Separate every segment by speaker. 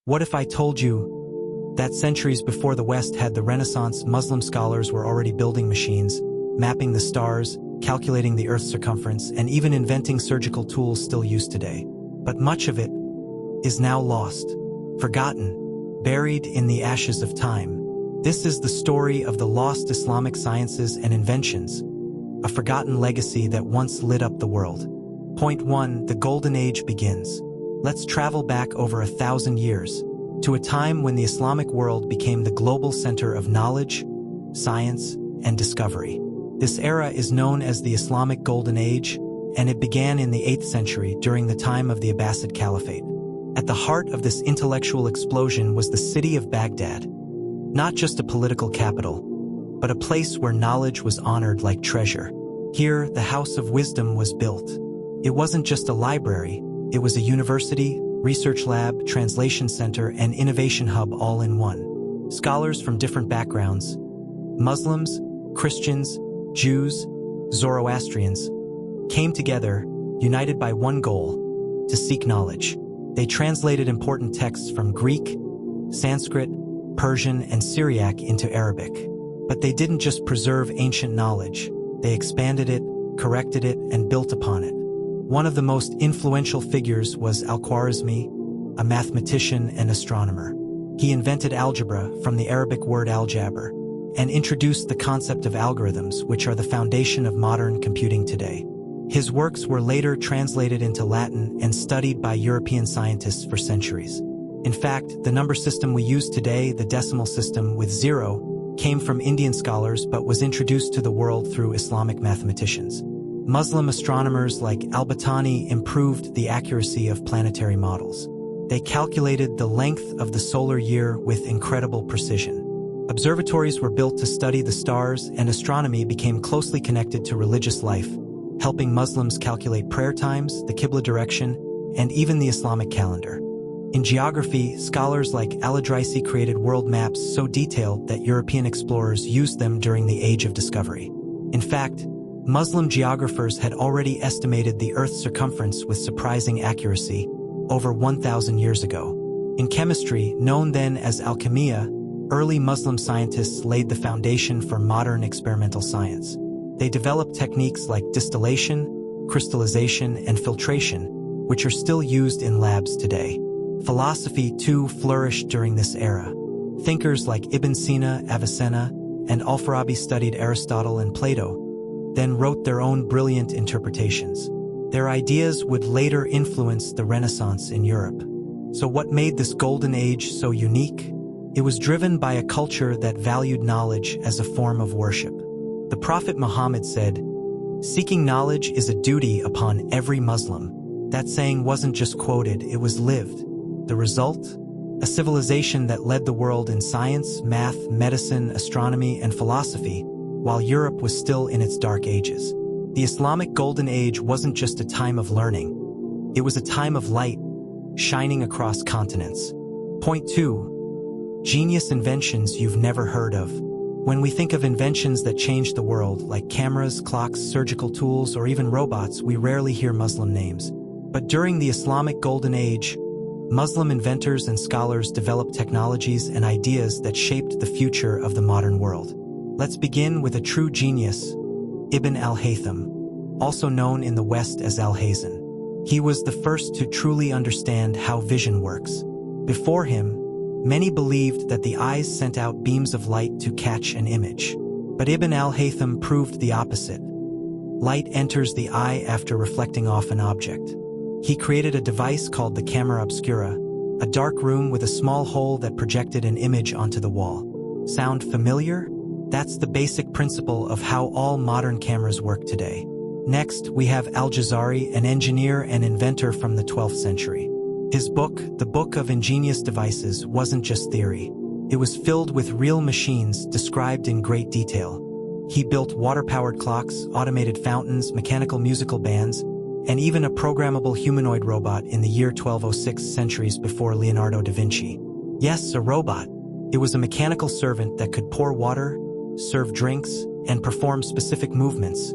Speaker 1: What if I told you that centuries before the West had the Renaissance, Muslim scholars were already building machines, mapping the stars, calculating the Earth's circumference, and even inventing surgical tools still used today? But much of it is now lost, forgotten, buried in the ashes of time. This is the story of the lost Islamic sciences and inventions, a forgotten legacy that once lit up the world. Point 1. The Golden Age begins. Let's travel back over 1,000 years, to a time when the Islamic world became the global center of knowledge, science, and discovery. This era is known as the Islamic Golden Age, and it began in the 8th century during the time of the Abbasid Caliphate. At the heart of this intellectual explosion was the city of Baghdad, not just a political capital, but a place where knowledge was honored like treasure. Here, the House of Wisdom was built. It wasn't just a library, it was a university, research lab, translation center, and innovation hub all in one. Scholars from different backgrounds, Muslims, Christians, Jews, Zoroastrians, came together, united by one goal: to seek knowledge. They translated important texts from Greek, Sanskrit, Persian, and Syriac into Arabic. But they didn't just preserve ancient knowledge, they expanded it, corrected it, and built upon it. One of the most influential figures was Al-Khwarizmi, a mathematician and astronomer. He invented algebra, from the Arabic word al-jabr, and introduced the concept of algorithms, which are the foundation of modern computing today. His works were later translated into Latin and studied by European scientists for centuries. In fact, the number system we use today, the decimal system with 0, came from Indian scholars but was introduced to the world through Islamic mathematicians. Muslim astronomers like al-Battani improved the accuracy of planetary models. They calculated the length of the solar year with incredible precision. Observatories were built to study the stars, and astronomy became closely connected to religious life, helping Muslims calculate prayer times, the Qibla direction, and even the Islamic calendar. In geography, scholars like Al-Jazari created world maps so detailed that European explorers used them during the Age of Discovery. In fact, Muslim geographers had already estimated the Earth's circumference with surprising accuracy over 1,000 years ago. In chemistry, known then as alchemia, early Muslim scientists laid the foundation for modern experimental science. They developed techniques like distillation, crystallization, and filtration, which are still used in labs today. Philosophy, too, flourished during this era. Thinkers like Ibn Sina, Avicenna, and Al-Farabi studied Aristotle and Plato, then wrote their own brilliant interpretations. Their ideas would later influence the Renaissance in Europe. So what made this golden age so unique? It was driven by a culture that valued knowledge as a form of worship. The Prophet Muhammad said, "Seeking knowledge is a duty upon every Muslim." That saying wasn't just quoted, it was lived. The result? A civilization that led the world in science, math, medicine, astronomy, and philosophy, while Europe was still in its dark ages. The Islamic Golden Age wasn't just a time of learning. It was a time of light, shining across continents. Point 2. Genius inventions you've never heard of. When we think of inventions that changed the world, like cameras, clocks, surgical tools, or even robots, we rarely hear Muslim names. But during the Islamic Golden Age, Muslim inventors and scholars developed technologies and ideas that shaped the future of the modern world. Let's begin with a true genius, Ibn al-Haytham, also known in the West as Al-Haytham. He was the first to truly understand how vision works. Before him, many believed that the eyes sent out beams of light to catch an image. But Ibn al-Haytham proved the opposite. Light enters the eye after reflecting off an object. He created a device called the camera obscura, a dark room with a small hole that projected an image onto the wall. Sound familiar? That's the basic principle of how all modern cameras work today. Next, we have Al-Jazari, an engineer and inventor from the 12th century. His book, The Book of Ingenious Devices, wasn't just theory. It was filled with real machines described in great detail. He built water-powered clocks, automated fountains, mechanical musical bands, and even a programmable humanoid robot in the year 1206, centuries before Leonardo da Vinci. Yes, a robot. It was a mechanical servant that could pour water, serve drinks, and perform specific movements,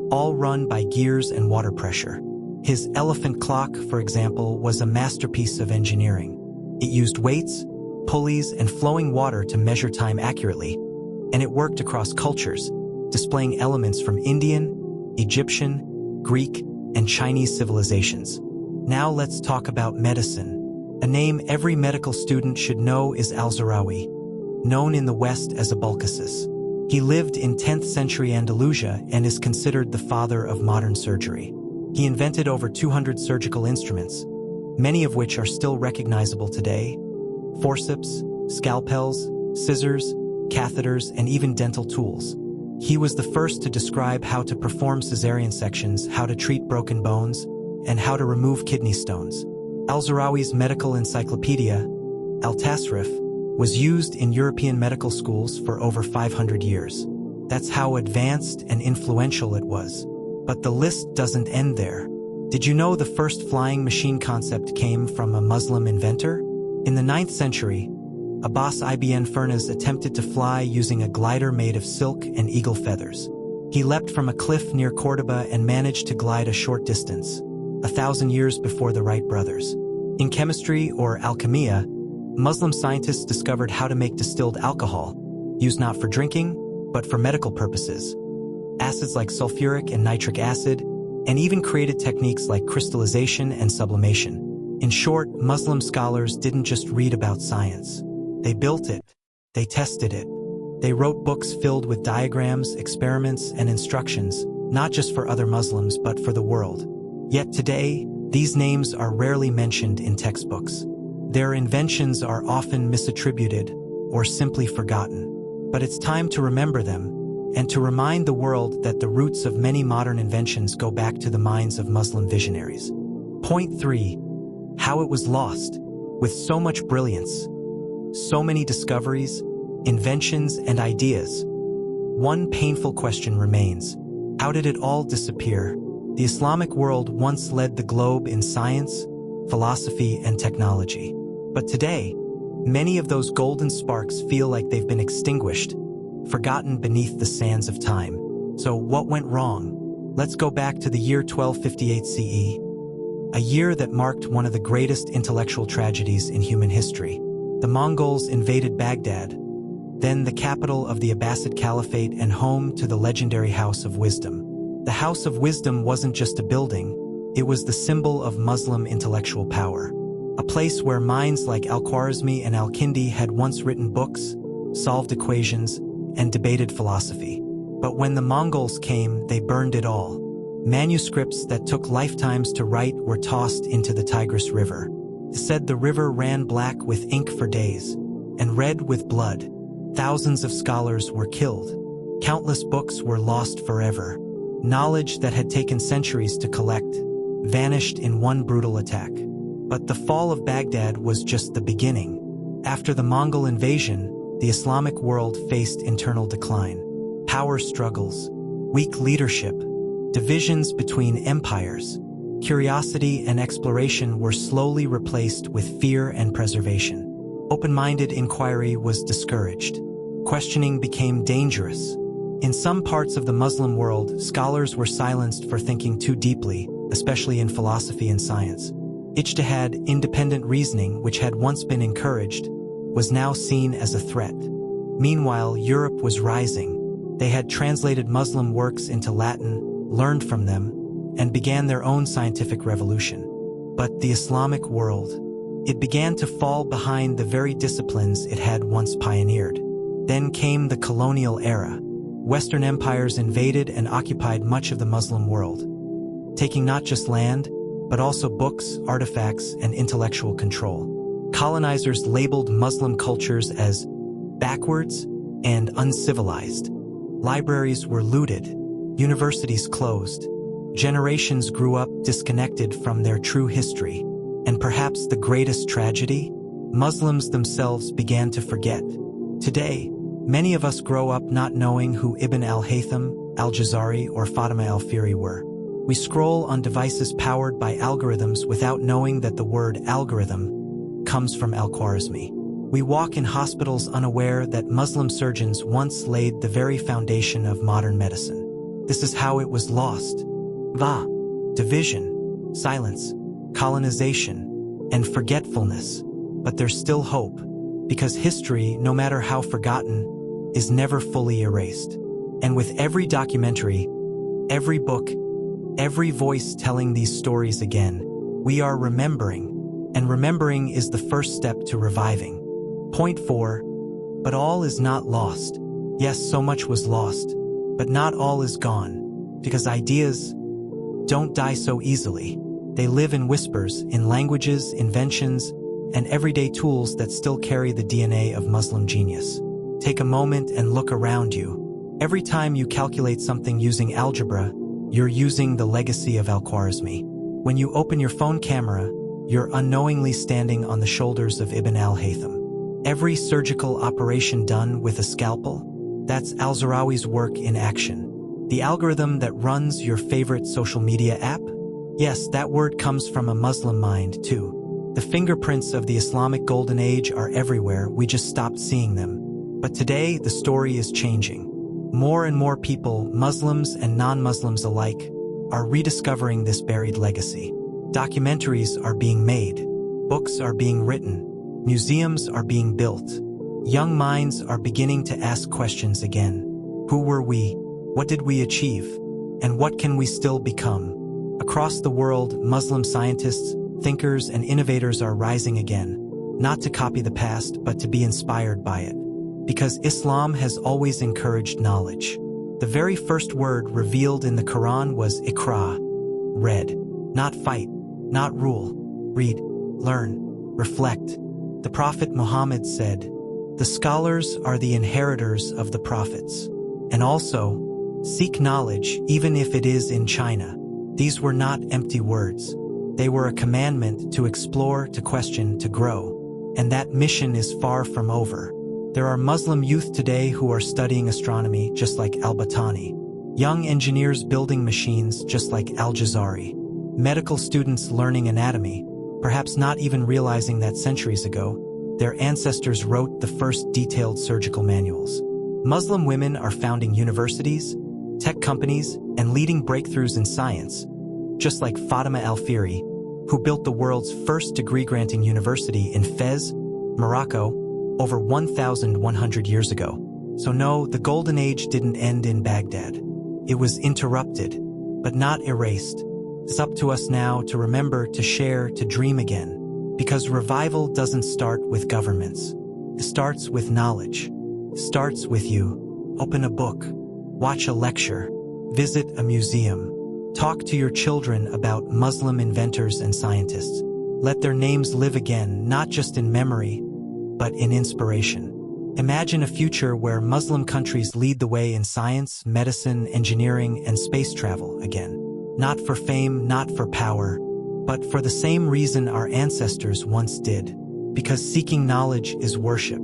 Speaker 1: all run by gears and water pressure. His elephant clock, for example, was a masterpiece of engineering. It used weights, pulleys, and flowing water to measure time accurately, and it worked across cultures, displaying elements from Indian, Egyptian, Greek, and Chinese civilizations. Now let's talk about medicine. A name every medical student should know is Al-Zahrawi, known in the West as Abulcasis. He lived in 10th century Andalusia and is considered the father of modern surgery. He invented over 200 surgical instruments, many of which are still recognizable today: forceps, scalpels, scissors, catheters, and even dental tools. He was the first to describe how to perform cesarean sections, how to treat broken bones, and how to remove kidney stones. Al-Zahrawi's medical encyclopedia, Al-Tasrif, was used in European medical schools for over 500 years. That's how advanced and influential it was. But the list doesn't end there. Did you know the first flying machine concept came from a Muslim inventor? In the 9th century, Abbas ibn Firnas attempted to fly using a glider made of silk and eagle feathers. He leapt from a cliff near Cordoba and managed to glide a short distance, 1,000 years before the Wright brothers. In chemistry, or alchemia, Muslim scientists discovered how to make distilled alcohol, used not for drinking, but for medical purposes. Acids like sulfuric and nitric acid, and even created techniques like crystallization and sublimation. In short, Muslim scholars didn't just read about science. They built it. They tested it. They wrote books filled with diagrams, experiments, and instructions, not just for other Muslims, but for the world. Yet today, these names are rarely mentioned in textbooks. Their inventions are often misattributed or simply forgotten. But it's time to remember them and to remind the world that the roots of many modern inventions go back to the minds of Muslim visionaries. Point 3. How it was lost. With so much brilliance, so many discoveries, inventions, and ideas, one painful question remains: how did it all disappear? The Islamic world once led the globe in science, philosophy, and technology. But today, many of those golden sparks feel like they've been extinguished, forgotten beneath the sands of time. So what went wrong? Let's go back to the year 1258 CE, a year that marked one of the greatest intellectual tragedies in human history. The Mongols invaded Baghdad, then the capital of the Abbasid Caliphate and home to the legendary House of Wisdom. The House of Wisdom wasn't just a building, it was the symbol of Muslim intellectual power. A place where minds like Al-Khwarizmi and Al-Kindi had once written books, solved equations, and debated philosophy. But when the Mongols came, they burned it all. Manuscripts that took lifetimes to write were tossed into the Tigris River. It said the river ran black with ink for days, and red with blood. Thousands of scholars were killed. Countless books were lost forever. Knowledge that had taken centuries to collect vanished in one brutal attack. But the fall of Baghdad was just the beginning. After the Mongol invasion, the Islamic world faced internal decline. Power struggles, weak leadership, divisions between empires. Curiosity and exploration were slowly replaced with fear and preservation. Open-minded inquiry was discouraged. Questioning became dangerous. In some parts of the Muslim world, scholars were silenced for thinking too deeply, especially in philosophy and science. Ijtihad, independent reasoning, which had once been encouraged, was now seen as a threat. Meanwhile, Europe was rising. They had translated Muslim works into Latin, learned from them, and began their own scientific revolution. But the Islamic world, it began to fall behind the very disciplines it had once pioneered. Then came the colonial era. Western empires invaded and occupied much of the Muslim world, taking not just land, but also books, artifacts, and intellectual control. Colonizers labeled Muslim cultures as backwards and uncivilized. Libraries were looted, universities closed. Generations grew up disconnected from their true history. And perhaps the greatest tragedy? Muslims themselves began to forget. Today, many of us grow up not knowing who Ibn al-Haytham, Al-Jazari, or Fatima al-Fihri were. We scroll on devices powered by algorithms without knowing that the word algorithm comes from Al-Khwarizmi. We walk in hospitals unaware that Muslim surgeons once laid the very foundation of modern medicine. This is how it was lost. Division, silence, colonization, and forgetfulness. but there's still hope, because history, no matter how forgotten, is never fully erased. And with every documentary, every book, every voice telling these stories again, we are remembering, and remembering is the first step to reviving. Point 4. But all is not lost. Yes, so much was lost, but not all is gone, because ideas don't die so easily. They live in whispers, in languages, inventions, and everyday tools that still carry the DNA of Muslim genius. Take a moment and look around you. Every time you calculate something using algebra, you're using the legacy of Al-Khwarizmi. When you open your phone camera, you're unknowingly standing on the shoulders of Ibn al-Haytham. Every surgical operation done with a scalpel, that's Al-Zahrawi's work in action. The algorithm that runs your favorite social media app? Yes, that word comes from a Muslim mind, too. The fingerprints of the Islamic Golden Age are everywhere, we just stopped seeing them. But today, the story is changing. More and more people, Muslims and non-Muslims alike, are rediscovering this buried legacy. Documentaries are being made, books are being written, museums are being built. Young minds are beginning to ask questions again. Who were we? What did we achieve? And what can we still become? Across the world, Muslim scientists, thinkers, and innovators are rising again, not to copy the past, but to be inspired by it. Because Islam has always encouraged knowledge. The very first word revealed in the Quran was Iqra, read, not fight, not rule. Read, learn, reflect. The Prophet Muhammad said, "The scholars are the inheritors of the prophets." And also, seek knowledge even if it is in China. These were not empty words. They were a commandment to explore, to question, to grow. And that mission is far from over. There are Muslim youth today who are studying astronomy just like al-Battani. Young engineers building machines just like Al-Jazari. Medical students learning anatomy, perhaps not even realizing that centuries ago, their ancestors wrote the first detailed surgical manuals. Muslim women are founding universities, tech companies, and leading breakthroughs in science, just like Fatima Al-Fihri, who built the world's first degree-granting university in Fez, Morocco, over 1,100 years ago. So no, the Golden Age didn't end in Baghdad. It was interrupted, but not erased. It's up to us now to remember, to share, to dream again. Because revival doesn't start with governments. It starts with knowledge. It starts with you. Open a book. Watch a lecture. Visit a museum. Talk to your children about Muslim inventors and scientists. Let their names live again, not just in memory, but in inspiration. Imagine a future where Muslim countries lead the way in science, medicine, engineering, and space travel again. Not for fame, not for power, but for the same reason our ancestors once did. Because seeking knowledge is worship.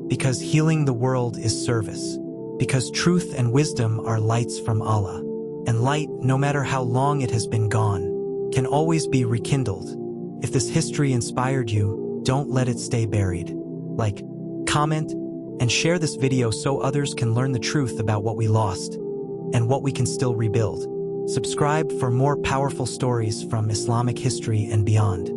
Speaker 1: Because healing the world is service. Because truth and wisdom are lights from Allah. And light, no matter how long it has been gone, can always be rekindled. If this history inspired you, don't let it stay buried. Like, comment, and share this video so others can learn the truth about what we lost and what we can still rebuild. Subscribe for more powerful stories from Islamic history and beyond.